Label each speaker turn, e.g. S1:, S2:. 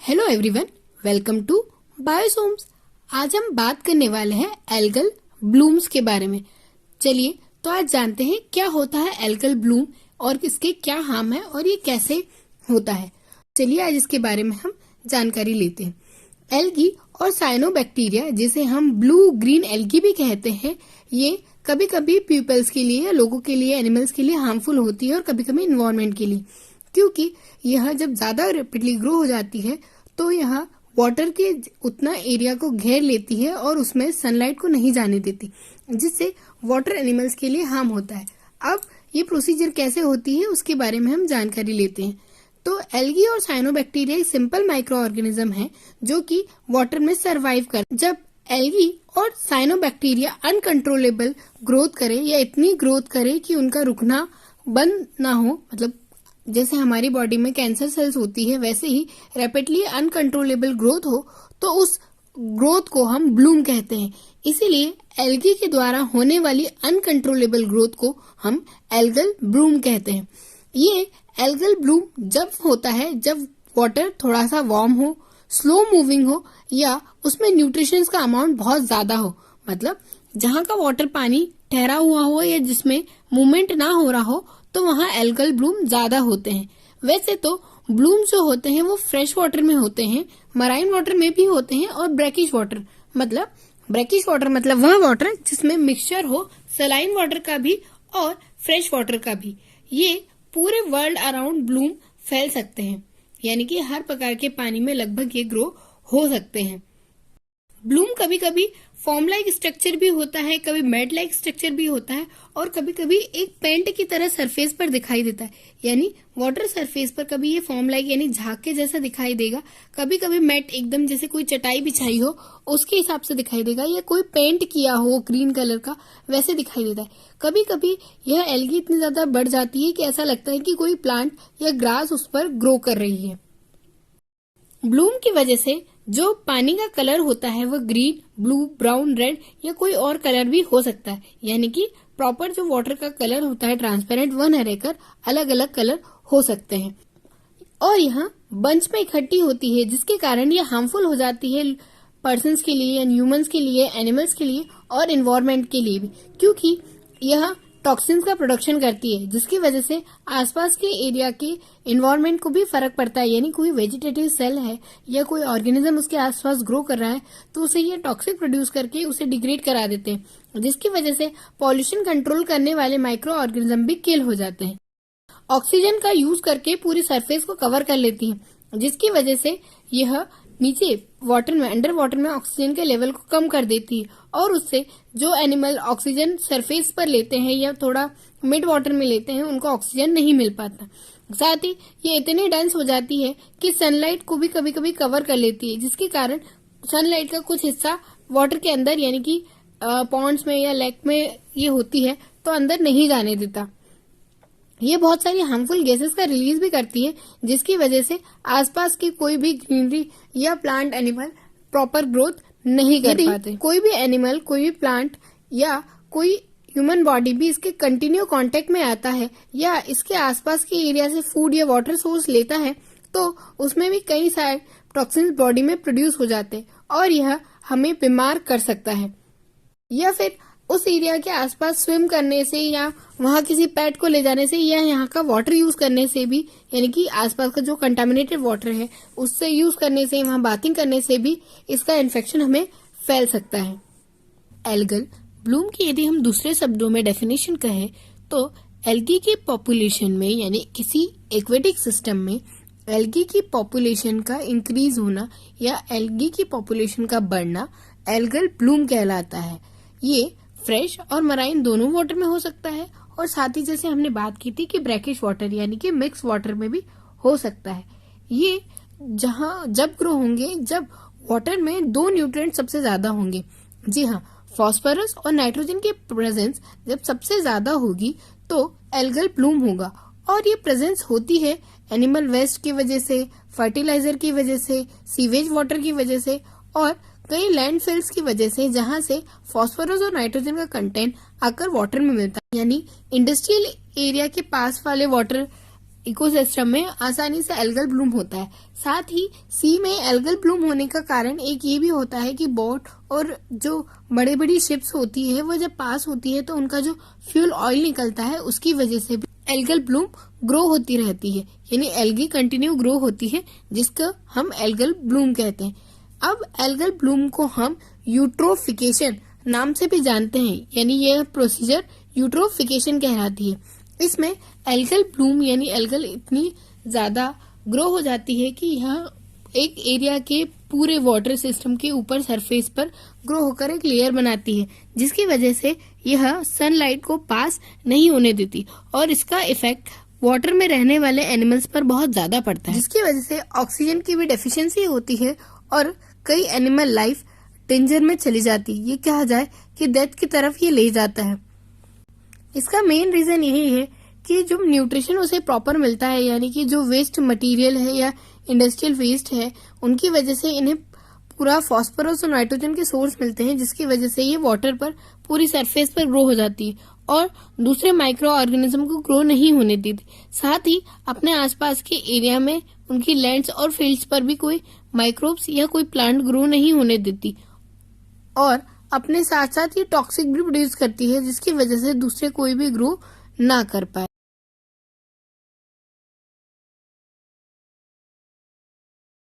S1: Hello everyone, welcome to Biosomes. आज हम बात करने वाले हैं एल्गल ब्लूम्स के बारे में। चलिए तो आज जानते हैं क्या होता है एल्गल ब्लूम और इसके क्या हार्म है और ये कैसे होता है। चलिए आज इसके बारे में हम जानकारी लेते हैं। एल्गी और साइनोबैक्टीरिया, जिसे हम ब्लू ग्रीन एल्गी भी कहते हैं, ये कभी कभी पीपल्स के लिए या लोगों के लिए, एनिमल्स के लिए हार्मफुल होती है और कभी कभी इन्वायरमेंट के लिए, क्योंकि यह जब ज्यादा रैपिडली ग्रो हो जाती है तो यह वाटर के उतना एरिया को घेर लेती है और उसमें सनलाइट को नहीं जाने देती, जिससे वाटर एनिमल्स के लिए हार्म होता है। अब ये प्रोसीजर कैसे होती है उसके बारे में हम जानकारी लेते हैं। तो एल्गी और साइनोबैक्टीरिया एक सिंपल माइक्रो ऑर्गेनिज्म है जो कि वाटर में सरवाइव कर। जब एल्गी और साइनोबैक्टीरिया अनकंट्रोलेबल ग्रोथ करे या इतनी ग्रोथ करे कि उनका रुकना बंद ना हो, मतलब जैसे हमारी बॉडी में कैंसर सेल्स होती है वैसे ही रैपिडली अनकंट्रोलेबल ग्रोथ हो, तो उस ग्रोथ को हम ब्लूम कहते हैं। इसीलिए एल्गी के द्वारा होने वाली अनकंट्रोलेबल ग्रोथ को हम एल्गल ब्लूम कहते हैं। ये एल्गल ब्लूम जब होता है जब वाटर थोड़ा सा वार्म हो, स्लो मूविंग हो या उसमें न्यूट्रिशंस का अमाउंट बहुत ज्यादा हो, मतलब जहाँ का वाटर पानी ठहरा हुआ हो या जिसमें मूवमेंट ना हो रहा हो, तो वहाँ एल्गल ब्लूम ज्यादा होते हैं। वैसे तो ब्लूम जो होते हैं वो फ्रेश वाटर में होते हैं, मराइन वाटर में भी होते हैं और ब्रैकिश वाटर मतलब वह वाटर जिसमें मिक्सचर हो सलाइन वाटर का भी और फ्रेश वाटर का भी। ये पूरे वर्ल्ड अराउंड ब्लूम फैल सकते हैं, यानी कि हर प्रकार के पानी में लगभग ये ग्रो हो सकते हैं। ब्लूम कभी कभी फॉर्म लाइक स्ट्रक्चर भी होता है, कभी मैट लाइक स्ट्रक्चर भी होता है और कभी कभी एक पेंट की तरह सरफेस पर दिखाई देता है, यानी वाटर सरफेस पर कभी ये फॉर्म लाइक यानी झाग के जैसा दिखाई देगा, कभी कभी मैट एकदम जैसे कोई चटाई बिछाई हो उसके हिसाब से दिखाई देगा, या कोई पेंट किया हो ग्रीन कलर का वैसे दिखाई देता है। कभी कभी यह एल्गी इतनी ज्यादा बढ़ जाती है कि ऐसा लगता है कि कोई प्लांट या ग्रास उस पर ग्रो कर रही है। ब्लूम की वजह से जो पानी का कलर होता है वह ग्रीन, ब्लू, ब्राउन, रेड या कोई और कलर भी हो सकता है, यानी कि प्रॉपर जो वाटर का कलर होता है ट्रांसपेरेंट, वह न रहकर अलग अलग कलर हो सकते हैं। और यहाँ बंच में इकट्ठी होती है, जिसके कारण यह हार्मफुल हो जाती है पर्सन्स के लिए, ह्यूमंस के लिए, एनिमल्स के लिए और इन्वायरमेंट के लिए भी, क्योंकि यह टॉक्सिन्स का प्रोडक्शन करती है, जिसकी वजह से आसपास के एरिया के इन्वायरमेंट को भी फर्क पड़ता है। यानी कोई वेजिटेटिव सेल है या कोई ऑर्गेनिज्म उसके आसपास ग्रो कर रहा है तो उसे ये टॉक्सिक प्रोड्यूस करके उसे डिग्रेड करा देते हैं, जिसकी वजह से पॉल्यूशन कंट्रोल करने वाले माइक्रो ऑर्गेनिज्म भी किल हो जाते हैं। ऑक्सीजन का यूज करके पूरी सरफेस को कवर कर लेती है, जिसकी वजह से यह नीचे वाटर में, अंडर वाटर में ऑक्सीजन के लेवल को कम कर देती है और उससे जो एनिमल ऑक्सीजन सरफेस पर लेते हैं या थोड़ा मिड वाटर में लेते हैं उनको ऑक्सीजन नहीं मिल पाता। साथ ही ये इतनी डेंस हो जाती है कि सनलाइट को भी कभी कभी कवर कर लेती है, जिसके कारण सनलाइट का कुछ हिस्सा वाटर के अंदर यानी कि पॉन्ड्स में या लेक में ये होती है तो अंदर नहीं जाने देता। ये बहुत सारी हार्मफुल गैसेस का रिलीज भी करती है, जिसकी वजह से आसपास की कोई भी ग्रीनरी या प्लांट एनिमल प्रॉपर ग्रोथ नहीं कर पाते। कोई भी एनिमल, कोई भी प्लांट या कोई ह्यूमन बॉडी भी इसके कंटिन्यू कांटेक्ट में आता है या इसके आसपास के एरिया से फूड या वाटर सोर्स लेता है तो उसमें भी कई सारे टॉक्सिन्स बॉडी में प्रोड्यूस हो जाते हैं और यह हमें बीमार कर सकता है। या फिर उस एरिया के आसपास स्विम करने से या वहाँ किसी पेट को ले जाने से या यहाँ का वाटर यूज करने से भी, यानी कि आसपास का जो कंटामिनेटेड वाटर है उससे यूज करने से, वहाँ बाथिंग करने से भी इसका इन्फेक्शन हमें फैल सकता है। एल्गल ब्लूम की यदि हम दूसरे शब्दों में डेफिनेशन कहें तो एल्गी की पॉपुलेशन में, यानी किसी एक्वेटिक सिस्टम में एल्गी की पॉपुलेशन का इंक्रीज होना या एल्गी की पॉपुलेशन का बढ़ना एल्गल ब्लूम कहलाता है। ये फ्रेश और मराइन दोनों वाटर में हो सकता है और साथ ही जैसे हमने बात की थी कि ब्रैकिश वाटर यानी कि मिक्स वाटर में भी हो सकता है। ये जब ग्रो होंगे जब वाटर में दो न्यूट्रिएंट सबसे ज्यादा होंगे। जी हाँ, फास्फोरस और नाइट्रोजन की प्रेजेंस जब सबसे ज्यादा होगी तो एल्गल ब्लूम होगा और ये प्रेजेंस होती है एनिमल वेस्ट की वजह से, फर्टिलाइजर की वजह से, सीवेज वाटर की वजह से और कई लैंडफिल्स की वजह से, जहां से फास्फोरस और नाइट्रोजन का कंटेंट आकर वाटर में मिलता है। यानी इंडस्ट्रियल एरिया के पास वाले वाटर इकोसिस्टम में आसानी से एल्गल ब्लूम होता है। साथ ही सी में एल्गल ब्लूम होने का कारण एक ये भी होता है कि बोट और जो बड़ी बड़ी शिप्स होती है वो जब पास होती है तो उनका जो फ्यूल ऑयल निकलता है उसकी वजह से भी एल्गल ब्लूम ग्रो होती रहती है, यानी एल्गी कंटिन्यू ग्रो होती है, जिसका हम एल्गल ब्लूम कहते हैं। अब एल्गल ब्लूम को हम यूट्रोफिकेशन नाम से भी जानते हैं, यानी यह प्रोसीजर यूट्रोफिकेशन कहलाती है। इसमें एल्गल ब्लूम यानी एल्गल इतनी ज्यादा ग्रो हो जाती है कि यह एक एरिया के पूरे वाटर सिस्टम के ऊपर सरफेस पर ग्रो होकर एक लेयर बनाती है, जिसकी वजह से यह सनलाइट को पास नहीं होने देती और इसका इफेक्ट वाटर में रहने वाले एनिमल्स पर बहुत ज्यादा पड़ता है, जिसकी वजह से ऑक्सीजन की भी डेफिशिएंसी होती है और कई एनिमल लाइफ डेंजर में चली जाती है। ये कहा जाए कि डेथ की तरफ ये ले जाता है। इसका मेन रीजन यही है कि जो न्यूट्रिशन उसे प्रॉपर मिलता है, यानी कि जो वेस्ट मटेरियल है या इंडस्ट्रियल वेस्ट है, उनकी वजह से इन्हें पूरा फास्फोरस और नाइट्रोजन के सोर्स मिलते हैं, जिसकी वजह से ये वाटर पर पूरी सरफेस पर ग्रो हो जाती है और दूसरे माइक्रो ऑर्गेनिज्म को ग्रो नहीं होने देती। साथ ही अपने आसपास के एरिया में उनकी लैंड्स और फील्ड्स पर भी कोई माइक्रोब्स या कोई प्लांट ग्रो नहीं होने देती और अपने साथ साथ ये टॉक्सिक भी प्रोड्यूस करती है, जिसकी वजह से दूसरे कोई भी ग्रो ना कर पाए।